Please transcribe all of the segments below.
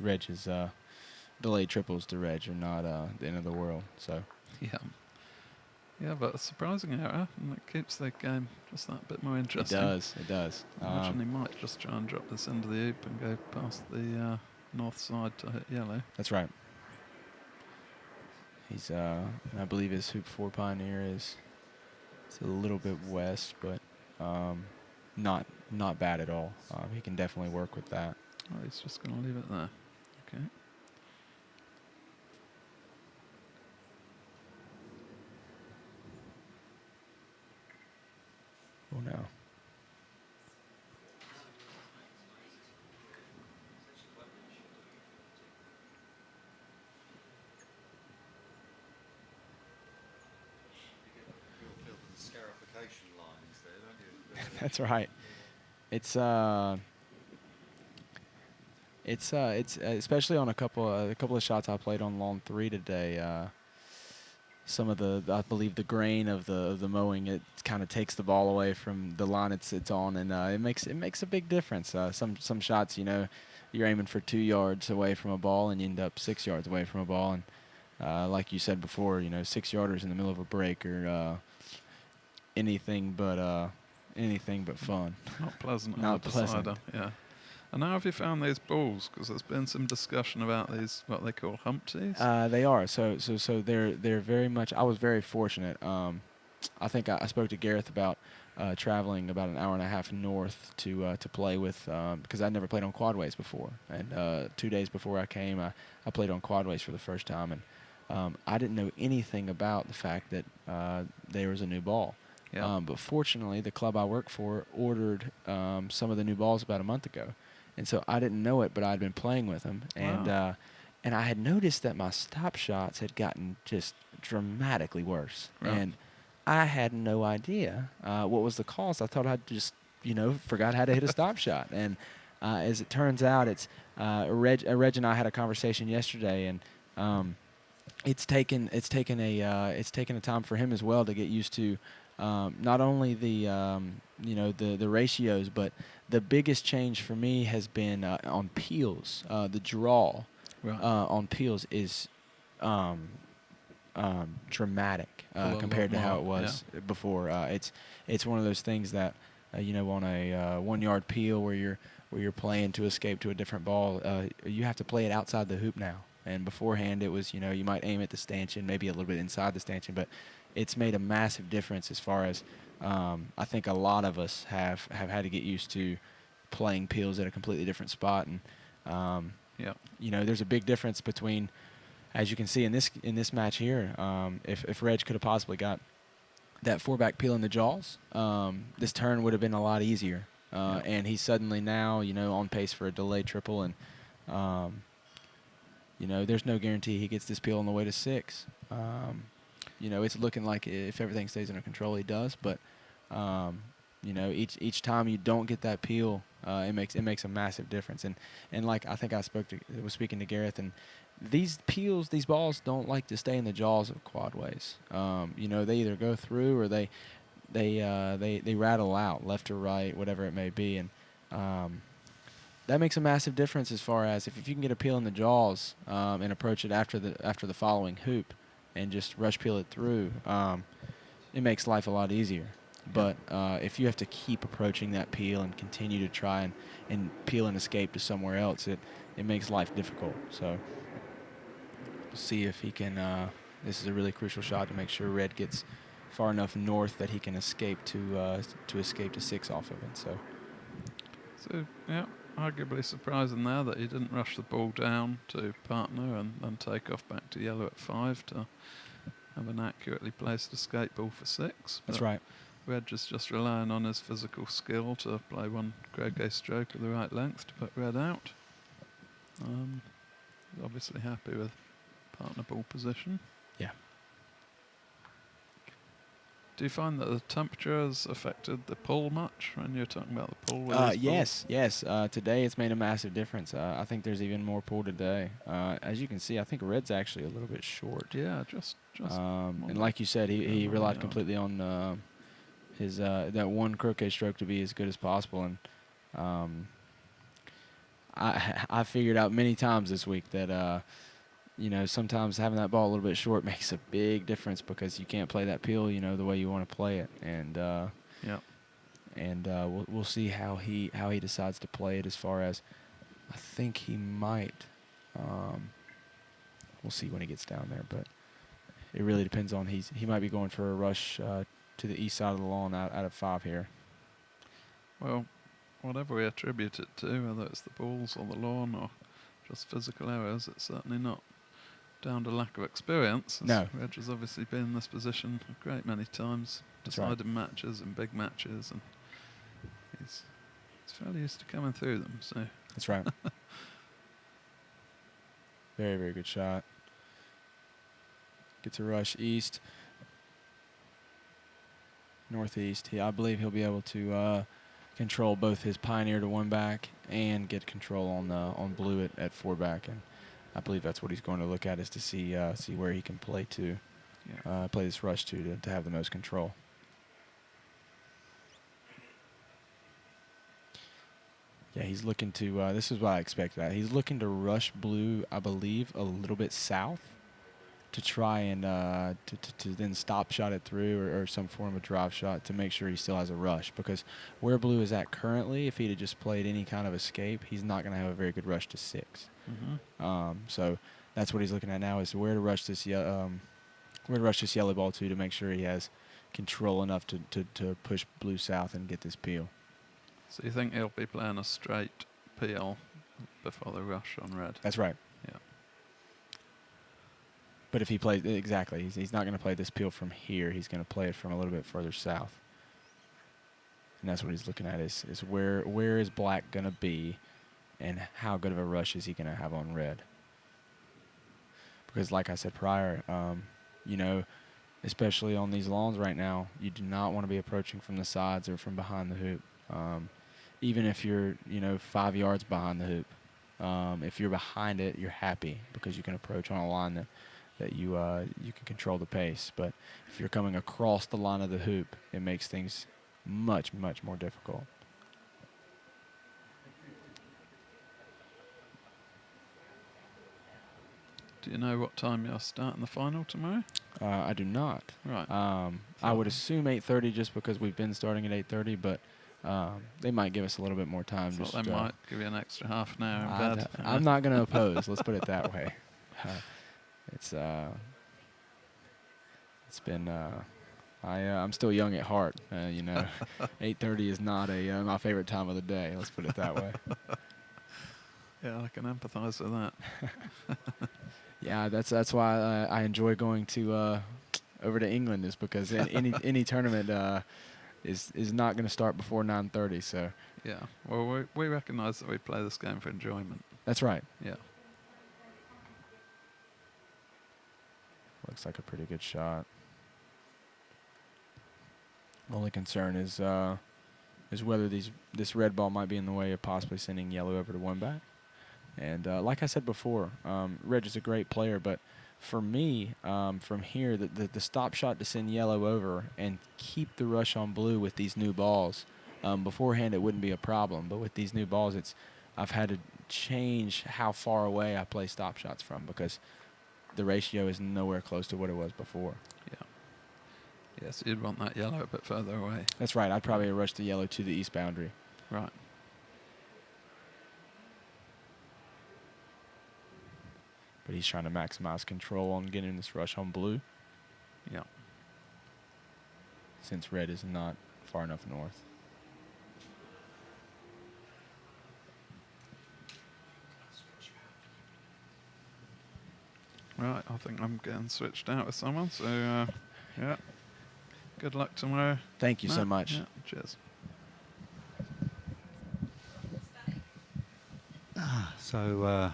Reg's delayed triples to Reg are not the end of the world. So Yeah. Yeah, but a surprising error, and it keeps the game just that bit more interesting. it does. It does. I imagine he might just try and drop this into the hoop and go past the north side to hit yellow. That's right. He's I believe his hoop 4 Pioneer is it's a little bit west, but not bad at all. He can definitely work with that. Oh, he's just going to leave it there. Okay. Oh no. That's right. It's especially on a couple of shots I played on lawn 3 today. Some of I believe the grain of the mowing, it kind of takes the ball away from the line it's on, and it makes a big difference. Some shots, you're aiming for 2 yards away from a ball, and you end up 6 yards away from a ball, and like you said before, 6-yarders in the middle of a break are anything but fun. Not pleasant. Not pleasant. Decider, yeah. And how have you found these balls? Because there's been some discussion about these, what they call humpties. They are. So they're very much. I was very fortunate. I think I spoke to Gareth about traveling about an hour and a half north to play with because I'd never played on quadways before. And 2 days before I came, I played on quadways for the first time, and I didn't know anything about the fact that there was a new ball. Yeah. But fortunately, the club I work for ordered some of the new balls about a month ago. And so I didn't know it, but I'd been playing with them. And Wow. and I had noticed that my stop shots had gotten just dramatically worse. Right. And I had no idea what was the cause. I thought I'd just, forgot how to hit a stop shot. And as it turns out, it's Reg and I had a conversation yesterday, and it's taken a time for him as well to get used to not only the ratios, but the biggest change for me has been on peels. The draw on peels is dramatic compared to how it was before. It's one of those things that on a 1 yard peel where you're playing to escape to a different ball, you have to play it outside the hoop now. And beforehand, it was you might aim at the stanchion, maybe a little bit inside the stanchion, but it's made a massive difference as far as I think a lot of us have had to get used to playing peels at a completely different spot. And there's a big difference between, as you can see in this match here, if Reg could have possibly got that 4-back peel in the jaws, this turn would have been a lot easier. And he's suddenly now on pace for a delayed triple, and there's no guarantee he gets this peel on the way to 6. It's looking like if everything stays under control, he does. But each time you don't get that peel, it makes a massive difference. And like I think I was speaking to Gareth, and these peels, these balls don't like to stay in the jaws of quadways. They either go through or they rattle out left or right, whatever it may be, and that makes a massive difference as far as if you can get a peel in the jaws and approach it after the following hoop and just rush peel it through, it makes life a lot easier. But if you have to keep approaching that peel and continue to try and peel and escape to somewhere else, it makes life difficult. So we'll see if he can. This is a really crucial shot to make sure Red gets far enough north that he can escape to escape to 6 off of it. So yeah, arguably surprising there that he didn't rush the ball down to partner and then take off back to yellow at 5 to have an accurately placed escape ball for 6. That's right. Reg is just relying on his physical skill to play one croquet stroke at the right length to put Red out. Obviously happy with partner ball position. Yeah. Do you find that the temperature has affected the pull much when you're talking about the pull? With yes. Today it's made a massive difference. I think there's even more pull today. As you can see, I think Red's actually a little bit short. Yeah, just. And like you said, he relied completely on his that one croquet stroke to be as good as possible. And I figured out many times this week that sometimes having that ball a little bit short makes a big difference because you can't play that peel, the way you want to play it. And we'll see how he decides to play it. As far as I think he might. We'll see when he gets down there, but it really depends on he might be going for a rush to the east side of the lawn out of 5 here. Well, whatever we attribute it to, whether it's the balls or the lawn or just physical errors, it's certainly not down to lack of experience. No. Reg has obviously been in this position a great many times, decided matches and big matches, and he's fairly used to coming through them. So that's right. Very, very good shot. Gets a rush east, northeast. I believe he'll be able to control both his Pioneer to 1 back and get control on blue at 4 back, and I believe that's what he's going to look at, is to see where he can play play this rush to have the most control. Yeah, he's looking to. This is what I expected. He's looking to rush blue, I believe, a little bit south to try and to then stop shot it through or some form of drive shot to make sure he still has a rush. Because where blue is at currently, if he'd have just played any kind of escape, he's not going to have a very good rush to 6. Mm-hmm. So that's what he's looking at now, is where to rush this yellow ball to make sure he has control enough to push blue south and get this peel. So you think he'll be playing a straight peel before the rush on red? That's right. Yeah. But if he plays, exactly, he's not going to play this peel from here. He's going to play it from a little bit further south. And that's what he's looking at, is where is black going to be and how good of a rush is he going to have on red. Because like I said prior, especially on these lawns right now, you do not want to be approaching from the sides or from behind the hoop. Even if you're, 5 yards behind the hoop. If you're behind it, you're happy because you can approach on a line that you can control the pace. But if you're coming across the line of the hoop, it makes things much, much more difficult. Do you know what time you're starting the final tomorrow? I do not. Right. I would assume 8:30 just because we've been starting at 8:30, but they might give us a little bit more time. They might give you an extra half an hour in bed. I'm not going to oppose. Let's put it that way. It's been. I'm still young at heart. 8:30 is not my favorite time of the day. Let's put it that way. Yeah, I can empathise with that. Yeah, that's why I enjoy going to over to England, is because any tournament is not going to start before 9:30. So yeah, well we recognise that we play this game for enjoyment. That's right. Yeah. Looks like a pretty good shot. Only concern is whether this red ball might be in the way of possibly sending yellow over to 1 back. And like I said before, Reg is a great player, but for me, from here, the stop shot to send yellow over and keep the rush on blue with these new balls, beforehand it wouldn't be a problem, but with these new balls, I've had to change how far away I play stop shots from, because the ratio is nowhere close to what it was before. Yeah. Yes, you'd want that yellow a bit further away. That's right. I'd probably rush the yellow to the east boundary. Right. But he's trying to maximize control on getting this rush on blue. Yeah. Since red is not far enough north. Right, I think I'm getting switched out with someone, so yeah. Good luck tomorrow. Thank you so much. Yeah, cheers. So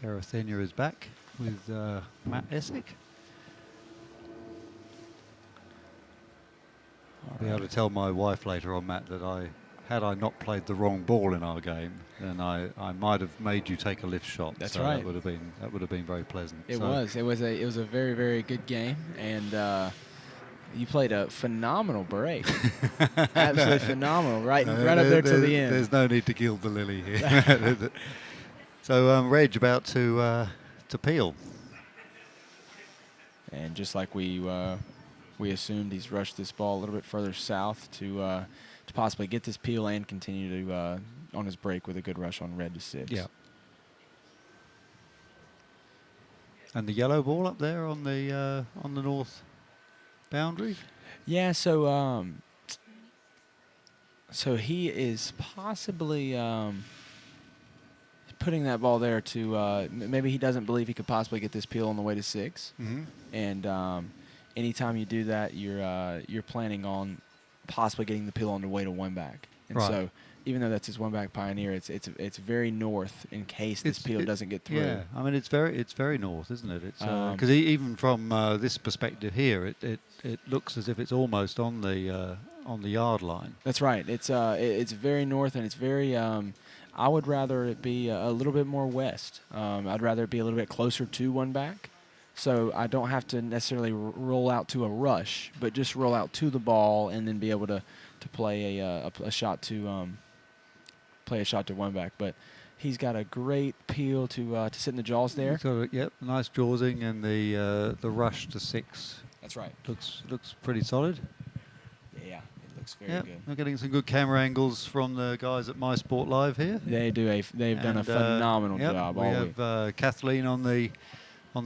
Gareth Enya is back with Matt Essick. I'll be able to tell my wife later on, Matt, that had I not played the wrong ball in our game, then I might have made you take a lift shot. That's so right. That would have been very pleasant. It was a very, very good game, and You played a phenomenal break. Absolutely phenomenal. Right up there to the end. There's no need to gild the lily here. So Reg about to peel. And just like we assumed, he's rushed this ball a little bit further south to possibly get this peel and continue to on his break with a good rush on red to 6. Yeah. And the yellow ball up there on the north boundary. Yeah. So he is possibly putting that ball there to maybe he doesn't believe he could possibly get this peel on the way to 6. Mm-hmm. And anytime you do that, you're planning on possibly getting the peel on the way to 1 back. And right. so even though that's his 1 back Pioneer, it's very north in case this peel doesn't get through. Yeah, I mean it's very north, isn't it? It's because even from this perspective here, it looks as if it's almost on the yard line. That's right. It's very north, and it's very. I would rather it be a little bit more west. I'd rather it be a little bit closer to 1 back, so I don't have to necessarily roll out to a rush, but just roll out to the ball and then be able to play a shot to play a shot to 1 back. But he's got a great peel to sit in the jaws there. So yep, nice jawsing, and the rush to 6. That's right. Looks pretty solid. Yeah. Looks very good. We're getting some good camera angles from the guys at My Sport Live here. They've done a phenomenal job. We have Kathleen on the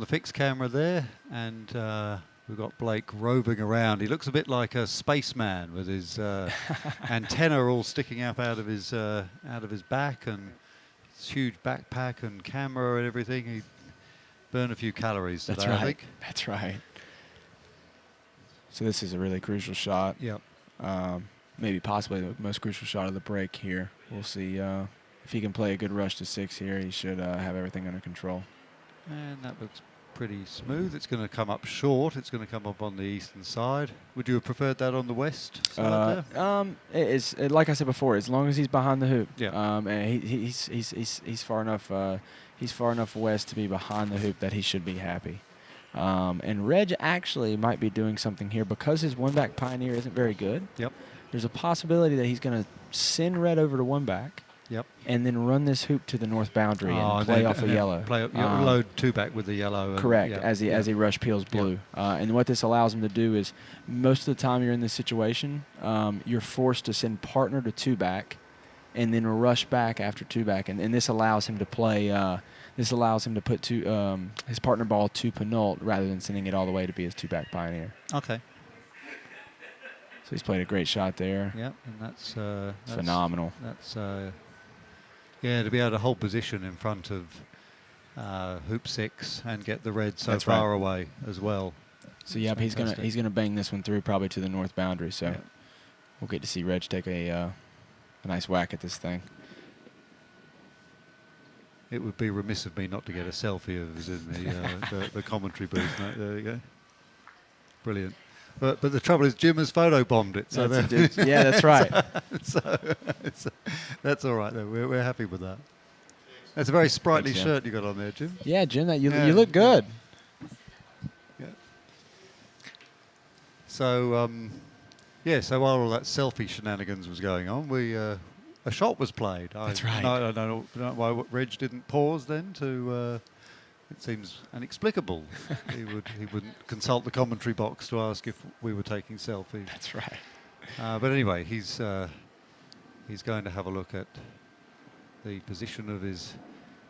fixed camera there, and we've got Blake roving around. He looks a bit like a spaceman with his antenna all sticking up out of his back, and his huge backpack and camera and everything. He burned a few calories today, I think. That's right. So this is a really crucial shot. Yep. Maybe possibly the most crucial shot of the break here. We'll see if he can play a good rush to 6 here. He should have everything under control. And that looks pretty smooth. It's going to come up short. It's going to come up on the eastern side. Would you have preferred that on the west side there? Like I said before, as long as he's behind the hoop. Yeah. And he's far enough. He's far enough west to be behind the hoop that he should be happy. And Reg actually might be doing something here because his 1 back Pioneer isn't very good. Yep. There's a possibility that he's going to send red over to 1 back. Yep. And then run this hoop to the north boundary and play off a yellow. Load 2 back with the yellow. Correct, as he rush peels blue. And what this allows him to do is most of the time you're in this situation, you're forced to send partner to 2 back and then rush back after 2 back. And this allows him to play this allows him to put his partner ball to Penult rather than sending it all the way to be his 2 back Pioneer. Okay. So he's played a great shot there. Yeah, and that's phenomenal. That's to be able to hold position in front of hoop 6 and get the red so far away as well. So he's gonna bang this one through probably to the north boundary. So we'll get to see Reg take a nice whack at this thing. It would be remiss of me not to get a selfie of us in the commentary booth. No, there you go. Brilliant. But the trouble is Jim has photobombed it. So that's right. so that's all right, though. We're happy with that. That's a very sprightly shirt you got on there, Jim. Yeah, Jim, you look good. Yeah. So, so while all that selfie shenanigans was going on, a shot was played. That's right. I don't know why Reg didn't pause then to... it seems inexplicable. he wouldn't consult the commentary box to ask if we were taking selfies. That's right. But anyway, he's going to have a look at the position of his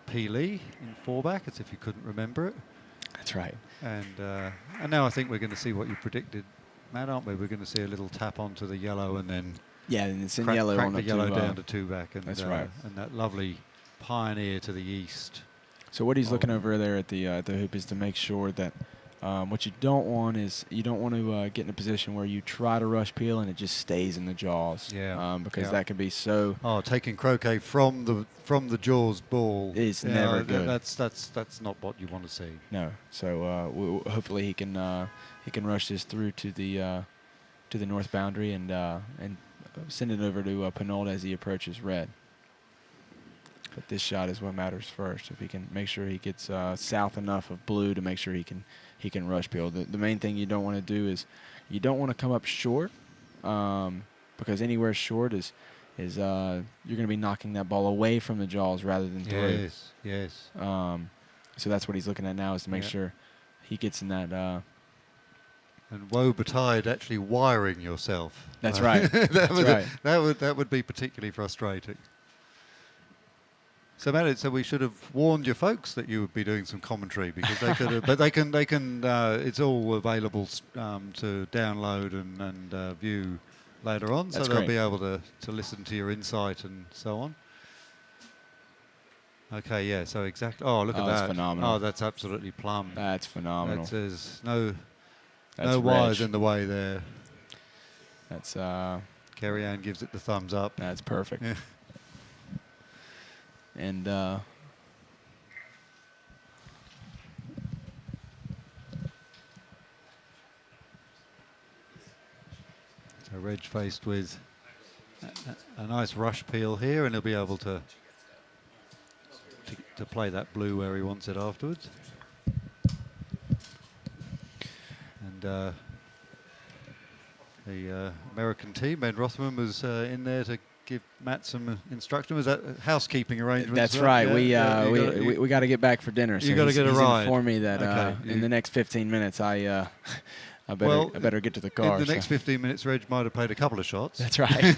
peelee in 4 back, as if you couldn't remember it. That's right. And now I think we're going to see what you predicted, Matt, aren't we? We're going to see a little tap onto the yellow and then and it's in crack yellow the yellow down to 2 back. And, that's right. And that lovely Pioneer to the east. So what he's looking over there at the hoop is to make sure that what you don't want is you don't want to get in a position where you try to rush peel and it just stays in the jaws. Yeah. Because that can be so. Oh, taking croquet from the jaws ball is never good. That's not what you want to see. No. So hopefully he can rush this through to the north boundary and send it over to Penult as he approaches red. But this shot is what matters first. If he can make sure he gets south enough of blue to make sure he can rush peel. The main thing you don't want to do is You don't want to come up short, because anywhere short is you're going to be knocking that ball away from the jaws rather than through. Yes, yes. So that's what he's looking at now, is to make sure he gets in that. And woe betide actually wiring yourself. That's right. That would be particularly frustrating. So, Matt, so we should have warned your folks that you would be doing some commentary, because they could have, but they can. It's all available to download and view later on, That's so they'll great. be able to listen to your insight and so on. Okay, yeah. So exactly. Oh, look at that's that! phenomenal. Oh, that's absolutely plumb. That's phenomenal. There's no That's wires rich. in the way there. That's Kerry Ann gives it the thumbs up. that's perfect. Yeah. And So Reg faced with a nice rush peel here, and he'll be able to play that blue where he wants it afterwards. And the American team, Ben Rothman, was in there to give Matt some instruction. Was that housekeeping arrangements? that's right? right. Yeah, We got to get back for dinner. So you gotta he's get a ride. informed me that Okay, in the next 15 minutes I better get to the car. In the so. next 15 minutes, Reg might have played a couple of shots. That's right.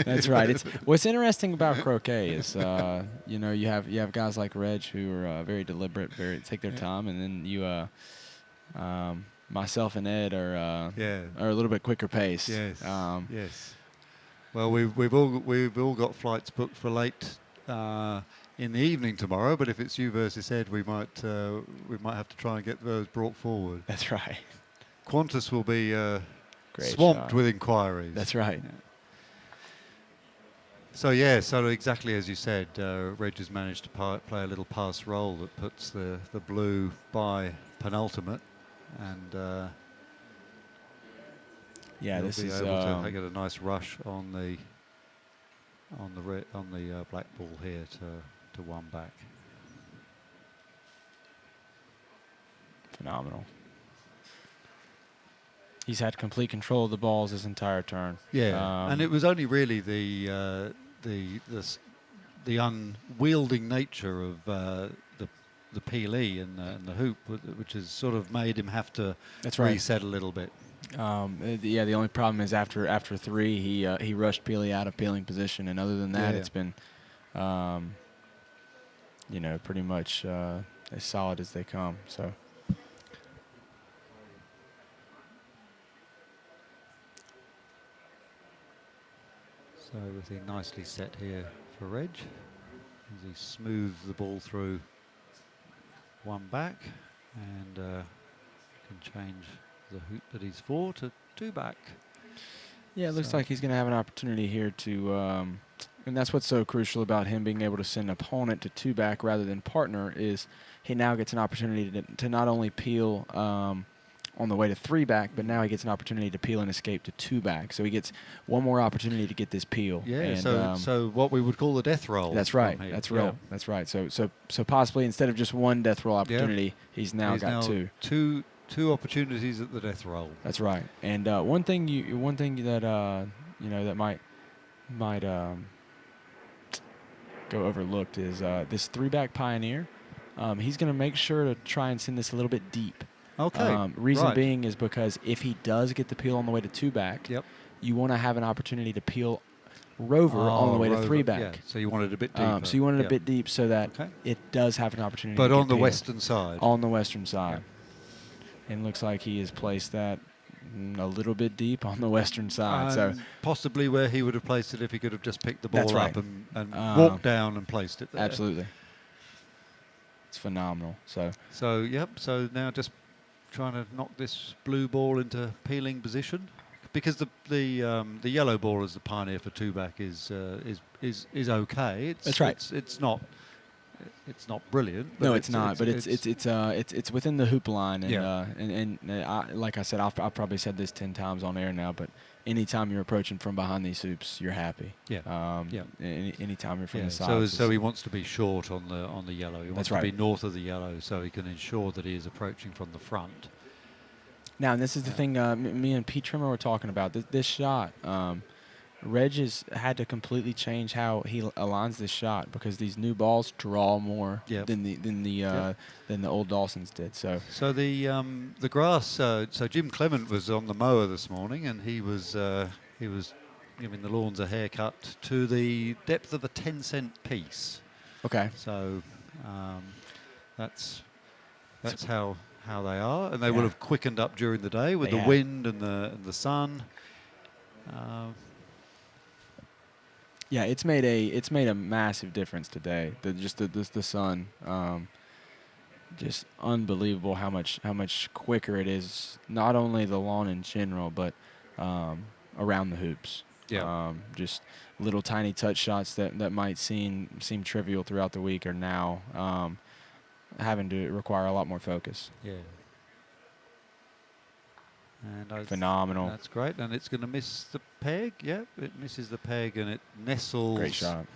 That's right. It's what's interesting about croquet is you have guys like Reg who are very deliberate, take their time, and then you myself and Ed are a little bit quicker pace. Yes. Yes. Well, we've all got flights booked for late in the evening tomorrow. But if it's you versus Ed, we might have to try and get those brought forward. That's right. Qantas will be Great swamped shot. with inquiries. That's right. Yeah. So exactly as you said, Reg has managed to play a little pass roll that puts the blue by penultimate, and Yeah, he'll this be is able to get a nice rush on the black ball here to one back. phenomenal. He's had complete control of the balls his entire turn. Yeah, and it was only really the unwielding nature of the peelee and the hoop, which has sort of made him have to reset a little bit. The only problem is after three, he rushed Peely out of peeling position, and other than that, it's been, pretty much as solid as they come. So. So everything nicely set here for Reg as he smooths the ball through one back, and can change the hoop that he's for to two back. Yeah, it looks like he's going to have an opportunity here to, and that's what's so crucial about him being able to send an opponent to two back rather than partner, is he now gets an opportunity to not only peel on the way to three back, but now he gets an opportunity to peel and escape to two back. So he gets one more opportunity to get this peel. Yeah, and, so what we would call the death roll. That's right. That's right. That's right. So possibly instead of just one death roll opportunity, he's now got two. Two opportunities at the death roll. That's right. And one thing that that might go overlooked is this three back pioneer. He's going to make sure to try and send this a little bit deep. Okay. Reason being is because if he does get the peel on the way to two back, you want to have an opportunity to peel rover on the way to three back. Yeah. So you want it a bit deeper. So you want it a bit deep so that it does have an opportunity. But to on get the peeled. western side. On the western side. And looks like he has placed that a little bit deep on the western side. So possibly where he would have placed it if he could have just picked the ball up and walked down and placed it there. Absolutely. It's phenomenal. So So now just trying to knock this blue ball into peeling position, because the yellow ball as the pioneer for two back is okay. That's right. It's not brilliant. But no, it's not. But it's within the hoop line, and like I said, I've probably said this 10 times on air now, but anytime you're approaching from behind these hoops, you're happy. Anytime you're from the side. So he wants to be short on the yellow. He wants to be north of the yellow, so he can ensure that he is approaching from the front. Now, and this is the thing me and Pete Trimmer were talking about. This shot, Reg has had to completely change how he aligns this shot because these new balls draw more than the old Dawson's did. So the grass. So Jim Clement was on the mower this morning, and he was giving the lawns a haircut to the depth of a 10-cent piece. Okay. So that's how they are, and they will have quickened up during the day with the wind and the sun. Yeah, it's made a massive difference today. The sun, just unbelievable how much quicker it is. Not only the lawn in general, but around the hoops. Yeah. Just little tiny touch shots that might seem trivial throughout the week are now having to require a lot more focus. Yeah. And phenomenal. That's great, and it's going to miss the peg. Yeah, it misses the peg, and it nestles. Great shot.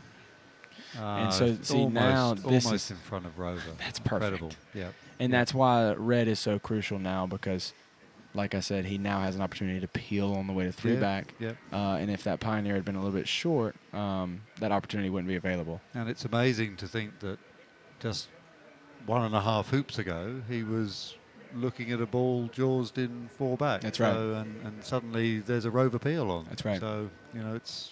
And so, see, now this almost is in front of Rover. That's perfect. Incredible. Yeah. And that's why red is so crucial now because, like I said, he now has an opportunity to peel on the way to three back. Yeah. And if that Pioneer had been a little bit short, that opportunity wouldn't be available. And it's amazing to think that just 1.5 hoops ago, he was looking at a ball jawsed in 4 back. That's right. And suddenly there's a Rover peel on. That's right. So, it's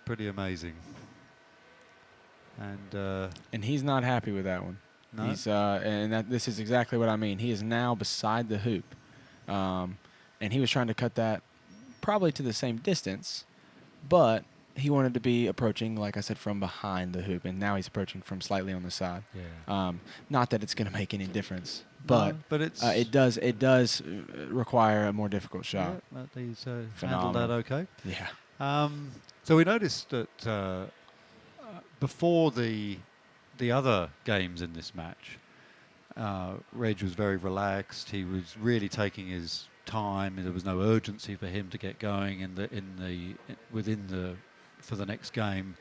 pretty amazing. And he's not happy with that one. No? He's this is exactly what I mean. He is now beside the hoop. And he was trying to cut that probably to the same distance, but he wanted to be approaching, like I said, from behind the hoop, and now he's approaching from slightly on the side. Yeah. Not that it's going to make any difference, but it's it does require a more difficult shot. Yeah, but he's handled that okay. Yeah. So we noticed that before the other games in this match, Reg was very relaxed. He was really taking his time. There was no urgency for him to get going for the next game,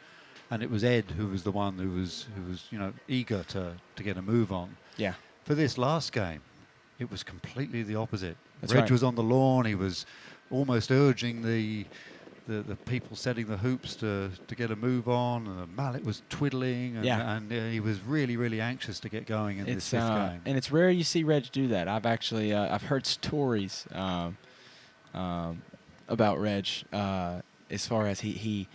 and it was Ed who was the one who was eager to get a move on. Yeah. For this last game, it was completely the opposite. That's Reg right. was on the lawn. He was almost urging the people setting the hoops to get a move on, and the mallet was twiddling, and he was really, really anxious to get going in this fifth game. And it's rare you see Reg do that. I've actually I've heard stories about Reg as far as he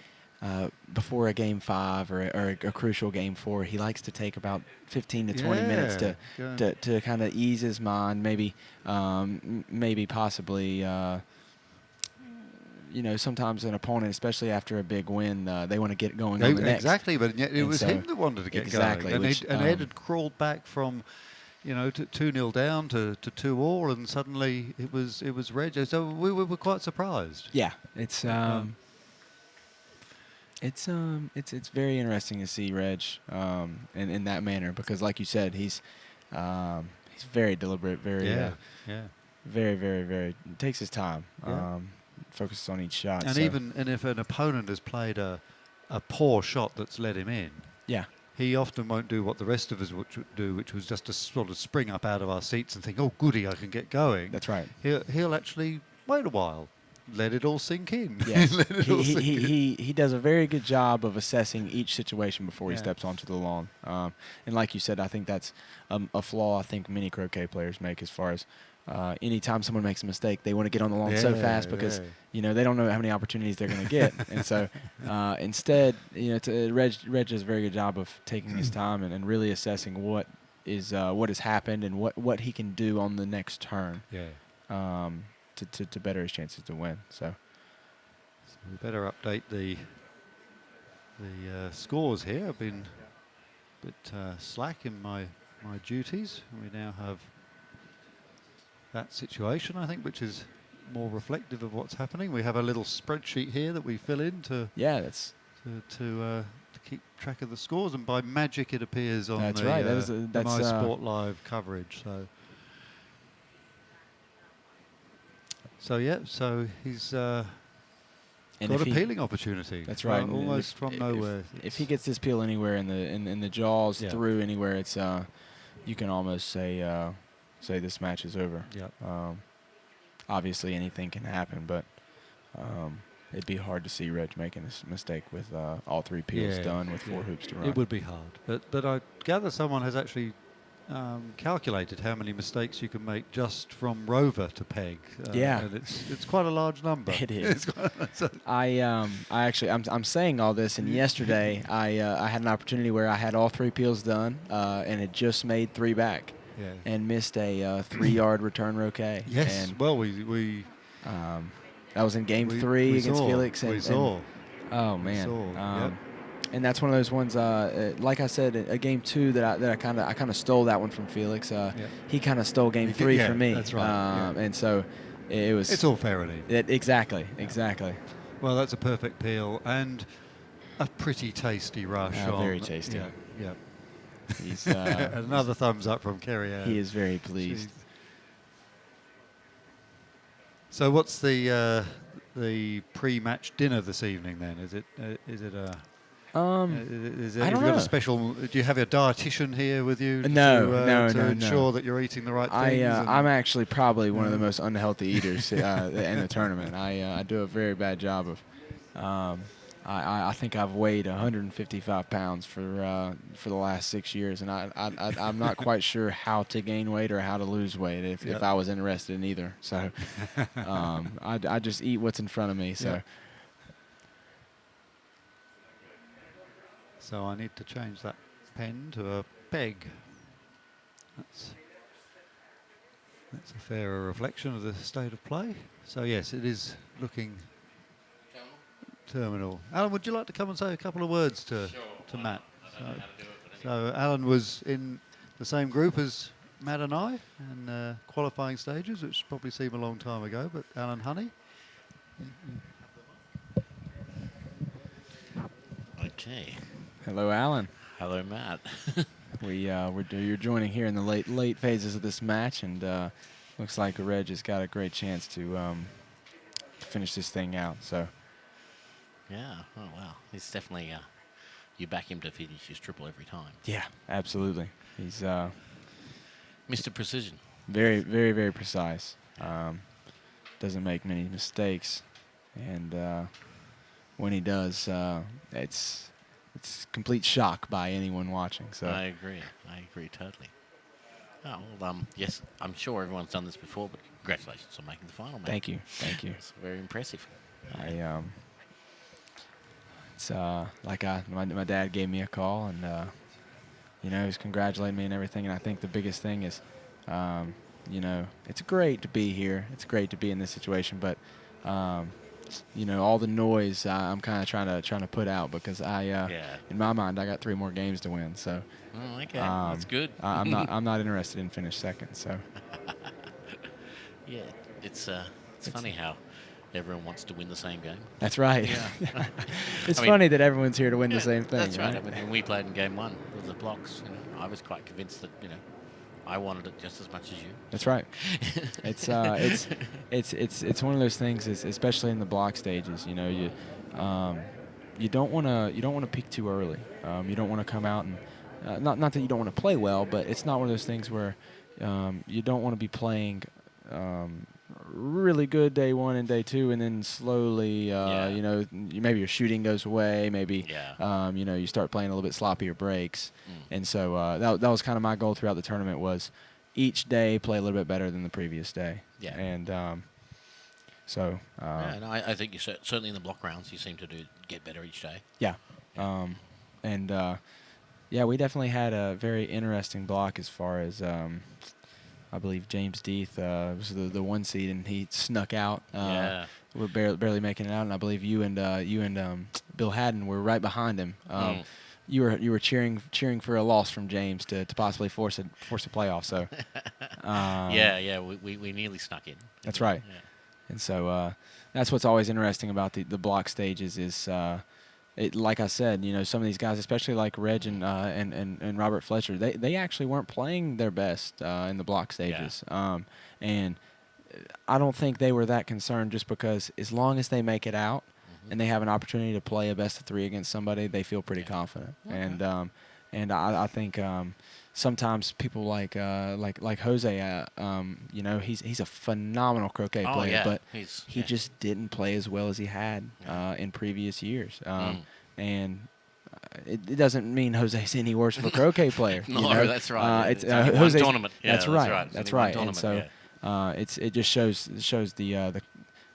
before a game 5 or a crucial game 4, he likes to take about 15 to 20 minutes to kind of ease his mind, maybe possibly. Sometimes an opponent, especially after a big win, they want to get going on the next. Exactly, but yet it was him that wanted to get going. And Ed had crawled back from, to 2-0 down to 2-all, and suddenly it was Reg. So we were quite surprised. Yeah, it's very interesting to see Reg in that manner because, like you said, he's very deliberate, very very, very, very takes his time. Focuses on each shot. And if an opponent has played a poor shot that's let him in, he often won't do what the rest of us would do, which was just to sort of spring up out of our seats and think, oh, goody, I can get going. That's right. He'll actually wait a while, let it all sink in. Yes. He does a very good job of assessing each situation before he steps onto the lawn. And like you said, I think that's a flaw I think many croquet players make as far as anytime someone makes a mistake, they want to get on the lawn so fast because they don't know how many opportunities they're going to get, and so instead, Reg does a very good job of taking his time and really assessing what has happened and what he can do on the next turn, to better his chances to win. So we better update the scores here. I've been a bit slack in my duties. We now have that situation, I think, which is more reflective of what's happening. We have a little spreadsheet here that we fill in to keep track of the scores, and by magic it appears on the My Sport Live coverage. So he's got a peeling opportunity. That's right. Almost from nowhere. If he gets this peel anywhere in the jaws through anywhere, it's you can almost say say this match is over. Yep. Obviously, anything can happen, but it'd be hard to see Reg making this mistake with all 3 peels done with 4 hoops to run. It would be hard. But I gather someone has actually calculated how many mistakes you can make just from rover to peg. And it's quite a large number. It is. I'm saying all this, and yesterday I had an opportunity where I had all 3 peels done and had just made 3 back. Yeah. And missed a 3-yard return roquet. Yes. And, well, we that was in game 3 against Felix. We saw. Oh man. We saw. Yep. And that's one of those ones. Like I said, a game 2 that I kind of stole that one from Felix. He kind of stole game 3 from me. That's right. And so it was. It's all fair and even. Exactly. Well, that's a perfect peel and a pretty tasty rush. Very tasty. Yeah. He's another thumbs up from Kerry Ann. He is very pleased. Jeez. So, what's the pre-match dinner this evening then? Is it I don't know. Got a special? Do you have a dietitian here with you? No, to ensure that you're eating the right things. I'm actually probably one of the most unhealthy eaters in the tournament. I do a very bad job of. I think I've weighed 155 pounds for the last 6 years, and I'm not quite sure how to gain weight or how to lose weight if I was interested in either. So I just eat what's in front of me. So. Yep. So I need to change that pen to a peg. That's a fairer reflection of the state of play. So yes, it is looking terminal. Alan, would you like to come and say a couple of words to Matt? So Alan was in the same group as Matt and I in qualifying stages, which probably seemed a long time ago, but Alan Honey. Okay. Hello, Alan. Hello, Matt. You're joining here in the late phases of this match, and looks like Reg has got a great chance to finish this thing out. So. Yeah. Oh wow. He's definitely. You back him to finish his triple every time. Yeah, absolutely. He's Mr. Precision. Very, very, very precise. Doesn't make many mistakes, and when he does, it's complete shock by anyone watching. So I agree totally. Oh well, yes, I'm sure everyone's done this before, but congratulations on making the final, mate. Thank you. It's very impressive. It's like my dad gave me a call, and he was congratulating me and everything. And I think the biggest thing is, it's great to be here. It's great to be in this situation, but all the noise I'm kind of trying to put out, because in my mind I got 3 more games to win. So okay, that's good. I'm not interested in finish second. So yeah, it's funny how everyone wants to win the same game. That's right. Yeah. It's funny that everyone's here to win the same thing. That's right. I mean, when we played in game 1 with the blocks, I was quite convinced that I wanted it just as much as you. That's right. It's one of those things, especially in the block stages. You don't want to peak too early. You don't want to come out and not that you don't want to play well, but it's not one of those things where you don't want to be playing really good day 1 and day 2, and then slowly, maybe your shooting goes away, maybe, you start playing a little bit sloppier breaks. And so that was kind of my goal throughout the tournament, was each day play a little bit better than the previous day. Yeah. And I think you certainly in the block rounds you seem to get better each day. Yeah. We definitely had a very interesting block as far as I believe James Deeth was the 1 seed, and he snuck out. We're barely making it out, and I believe you and Bill Haddon were right behind him. You were cheering for a loss from James to possibly force a playoff. So we nearly snuck in. That's right. Yeah. And so that's what's always interesting about the block stages is. Like I said, some of these guys, especially like Reg and Robert Fletcher, they actually weren't playing their best in the block stages. Yeah. And I don't think they were that concerned, just because as long as they make it out and they have an opportunity to play a best of 3 against somebody, they feel pretty confident. Okay. And and I think sometimes people like Jose, you know, he's a phenomenal croquet Oh, player, yeah. but He's, he just didn't play as well as he had in previous years. And it doesn't mean Jose's any worse of a croquet player. No, you know? that's right. It's It's only one Jose's. tournament. Yeah, That's right. right. It's That's only one right. And tournament, so it just shows the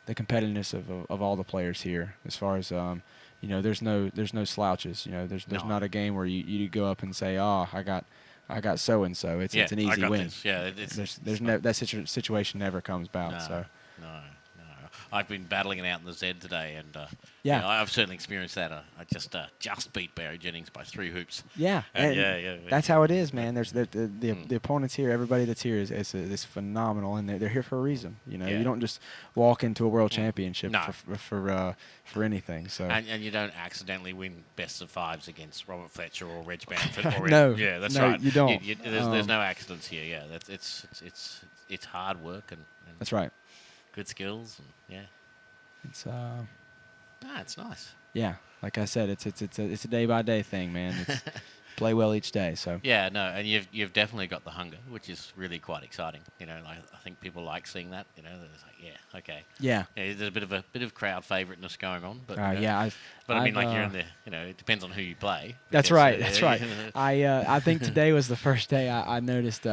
competitiveness of all the players here. As far as you know, there's no slouches. You know, there's No. not a game where you go up and say, oh, I got so and so. It's an I easy got win. this. Yeah, That situation never comes about. No, So no. I've been battling it out in the Z today, and Yeah. you know, I've certainly experienced that. I just beat Barry Jennings by 3 hoops. yeah, And and that's how it is, man. There's the opponents here. Everybody that's here is phenomenal, and they're here for a reason. You know, Yeah. you don't just walk into a world championship No. for anything. So And you don't accidentally win best of 5s against Robert Fletcher or Reg Bamford. Or No, yeah, that's no, right. you don't. There's no accidents here. Yeah, it's hard work and that's right. good skills. And yeah, It's it's nice. yeah, like I said, it's a day by day thing, man. It's play well each day. So Yeah, no, and you've definitely got the hunger, which is really quite exciting. You know, I think people like seeing that. You know, it's like, yeah, okay. yeah, Yeah, there's a bit of crowd favoriteness going on, but yeah. but I mean, I've, like you're in the, you know, it depends on who you play. That's because, right. That's right. I think today was the first day I noticed.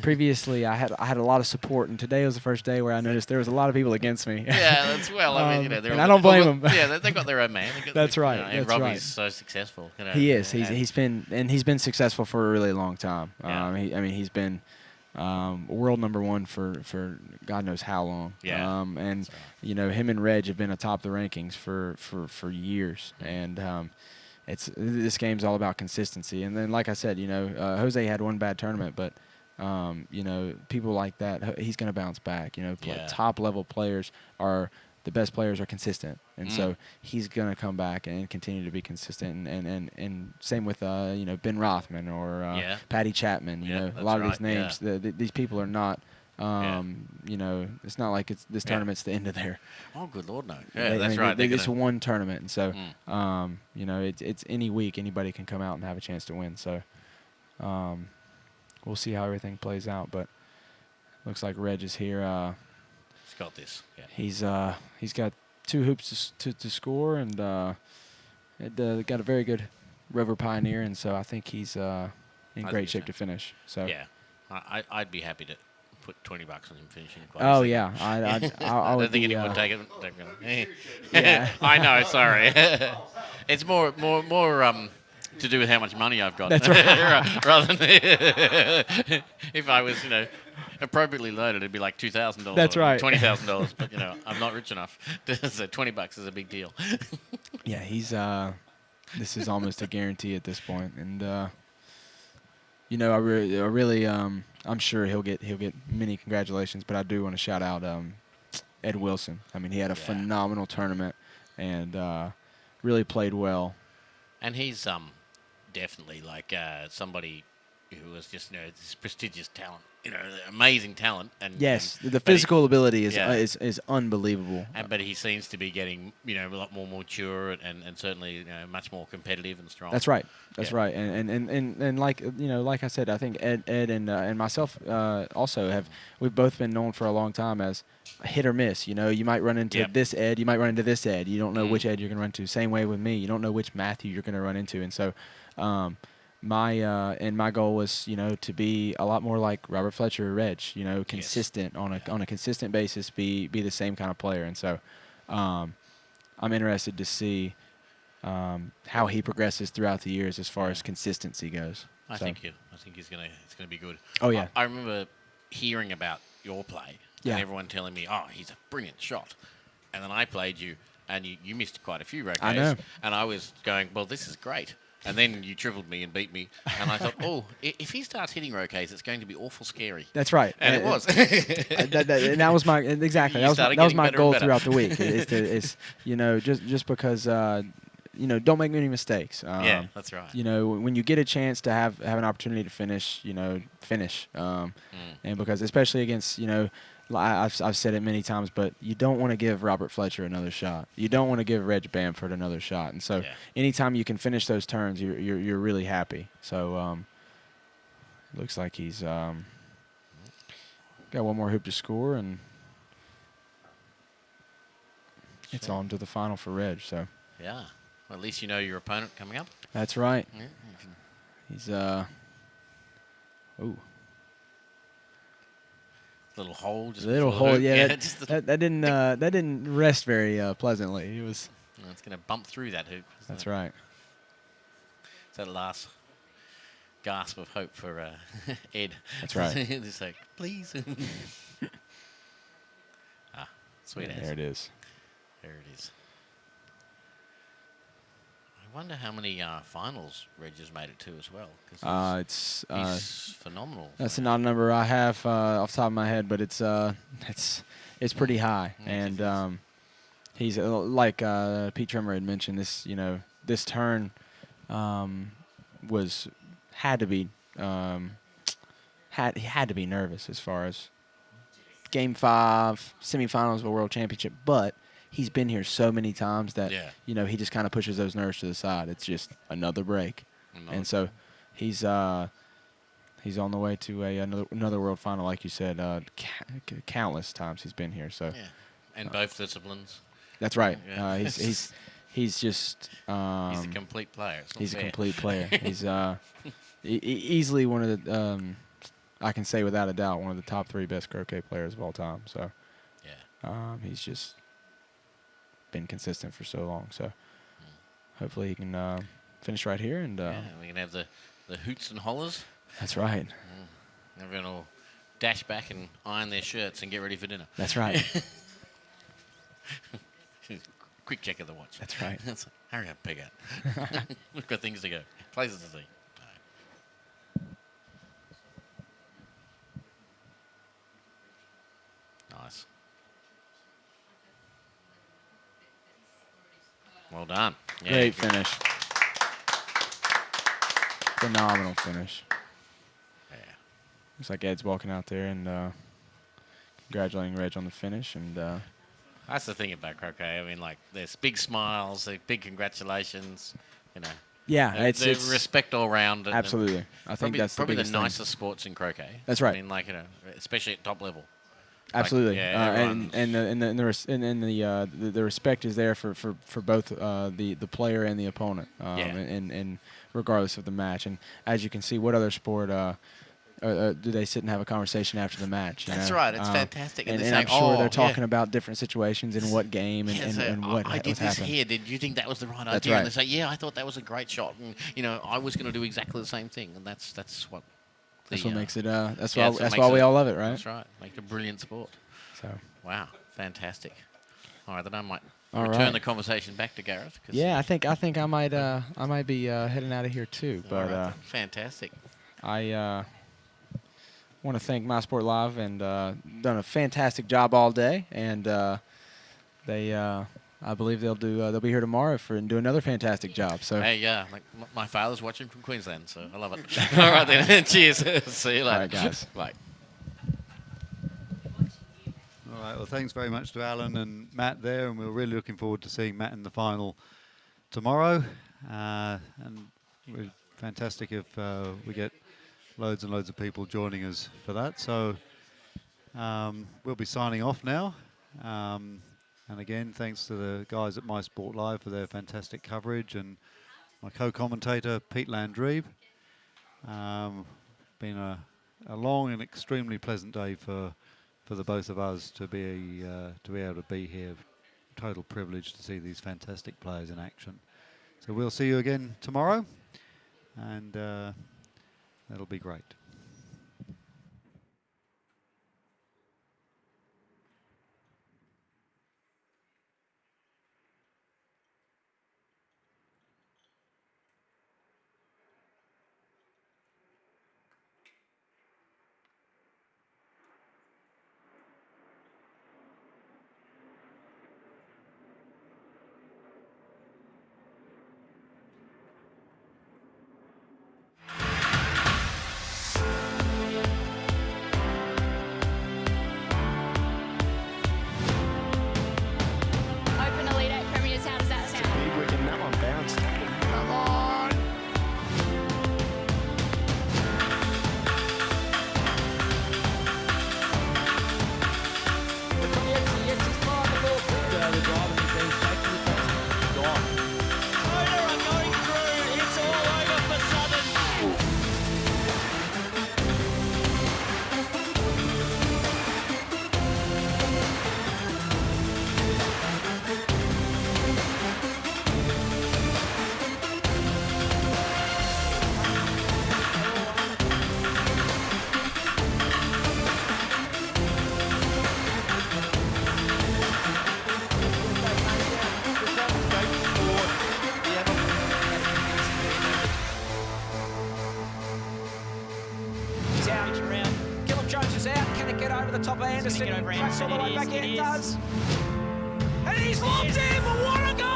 Previously, I had a lot of support, and today was the first day where I noticed there was a lot of people against me. Yeah, that's well. I mean, you know, and I don't blame them. Yeah, they got their own man. That's right, You know, and that's Robbie's right. so successful. You know, He is. and He's been successful for a really long time. Yeah. He's been world #1 for God knows how long. Yeah, And that's right. you know, him and Reg have been atop the rankings for years. And this game's all about consistency. And then, like I said, you know, Jose had one bad tournament, but you know, people like that, he's going to bounce back. You know, Yeah. top level players are. The best players are consistent, and so he's going to come back and continue to be consistent. And same with you know, Ben Rothman or Patty Chapman. You Yeah, know, a that's lot of these right, names. These people are not. You know, it's not like this tournament's the end of their. Oh, good Lord, no. Yeah, that's right. It's one tournament, and so you know, it's any week anybody can come out and have a chance to win. So we'll see how everything plays out, but looks like Reg is here. He's got this. Yeah. He's got 2 hoops to score, and got a very good Rover Pioneer, and so I think he's in great shape to finish. So Yeah, I'd be happy to put $20 on him finishing. Oh yeah, I I would don't think be, anyone would take it. Yeah. I know. Sorry. It's more to do with how much money I've got. That's right. Rather than if I was, you know, appropriately loaded, it'd be like $2,000. That's or right. $20,000. But you know, I'm not rich enough. So $20 is a big deal. Yeah, he's this is almost a guarantee at this point, and you know, I really I'm sure he'll get many congratulations, but I do want to shout out Ed Wilson. I mean, he had a phenomenal tournament and really played well. And he's definitely like somebody who was just, you know, this prestigious talent, you know, amazing talent. And Yes, and, the but he- physical ability is Yeah. is unbelievable. but he seems to be getting, you know, a lot more mature and certainly, you know, much more competitive and strong. That's right. That's Yeah. right. And like, you know, like I said, I think Ed and myself also we've both been known for a long time as hit or miss. You know, you might run into Yep. this Ed, you might run into this Ed. You don't know which Ed you're going to run into. Same way with me. You don't know which Matthew you're going to run into. And so my goal was, you know, to be a lot more like Robert Fletcher or Reg, you know, consistent on a consistent basis, be the same kind of player. And so I'm interested to see how he progresses throughout the years as far as consistency goes. I So- think it's gonna be good. Oh, yeah. I remember hearing about your play Yeah. and everyone telling me, "Oh, he's a brilliant shot," and then I played you and you missed quite a few roquets. I know. And I was going, "Well, this is great." And then you tripled me and beat me, and I thought, "Oh, if he starts hitting roquets, it's going to be awful scary." That's right. And it was. And that was my exactly. You That started was getting my better and goal better. throughout the week. Is you know, just because don't make any mistakes. Yeah, that's right. When you get a chance to have an opportunity to finish, finish. And because especially against, I've said it many times, but you don't want to give Robert Fletcher another shot. You don't want to give Reg Bamford another shot. And so anytime you can finish those turns, you're really happy. So it looks like he's got one more hoop to score, and it's on to the final for Reg. So yeah. Well, at least you know your opponent coming up. that's right. Yeah. He's Little hole. Just little before the hole. hoop. Yeah, that didn't rest very pleasantly. It was. No, it's going to bump through that hoop. That's right. It's that last gasp of hope for Ed. That's right. It's like, please. Sweet as. There it is. There it is. I wonder how many finals Reg has made it to as well. 'Cause he's phenomenal. That's not a number I have off the top of my head, but it's pretty high. And he's like Pete Trimmer had mentioned. This turn had to be nervous as far as Game 5 semifinals of a World Championship, but he's been here so many times that he just kind of pushes those nerves to the side. It's just another break, and so he's on the way to another World Final, like you said. Countless times he's been here. So and both disciplines. That's right. Yeah. He's just. He's a complete player. He's a complete player. He's easily one of the. I can say without a doubt one of the top 3 best croquet players of all time. So he's just been consistent for so long. So hopefully he can finish right here, and we can have the hoots and hollers. That's right. Everyone will dash back and iron their shirts and get ready for dinner. That's right. Quick check of the watch. That's right. Hurry up, Pigott. We've got things to go. Places to see. Nice. Well done. Yeah, Great finish. Phenomenal finish. Yeah. Looks like Ed's walking out there and congratulating Reg on the finish. And that's the thing about croquet. I mean, like, there's big smiles, there's big congratulations. Yeah, it's respect all round. Absolutely. I think that's probably the biggest nicest sports in croquet. That's right. I mean, like, especially at top level. Absolutely, Like, and the respect is there for both the player and the opponent, and regardless of the match. And as you can see, what other sport do they sit and have a conversation after the match? That's right. It's fantastic. And I'm sure they're talking about different situations and what game and what I did this happened. here. Did you think that was the right That's idea? right. And they say, yeah, I thought that was a great shot, and I was going to do exactly the same thing. And that's what. That's what makes it. That's yeah, why we all love it, right? That's right. Make it a brilliant sport. So. Wow, fantastic. All right, then I might All return right. the conversation back to Gareth. Yeah, I think I might be heading out of here too. But right, fantastic. I want to thank My Sport Live and done a fantastic job all day, and I believe they'll be here tomorrow and do another fantastic job. So hey, like my father's watching from Queensland, so I love it. All right then, cheers. See you later. All right, guys. Bye. All right, well, thanks very much to Alan and Matt there, and we're really looking forward to seeing Matt in the final tomorrow. And we're fantastic if we get loads and loads of people joining us for that. So we'll be signing off now. And again, thanks to the guys at My Sport Live for their fantastic coverage, and my co-commentator, Pete Landreeb. Been a long and extremely pleasant day for the both of us to be able to be here. Total privilege to see these fantastic players in action. So we'll see you again tomorrow, and that'll be great. pitch around. Gillum Jones is out. Can it get over the top of Anderson? Get over Tracks all Anderson. the way back in. It It is. does. And he's locked in, but what a goal!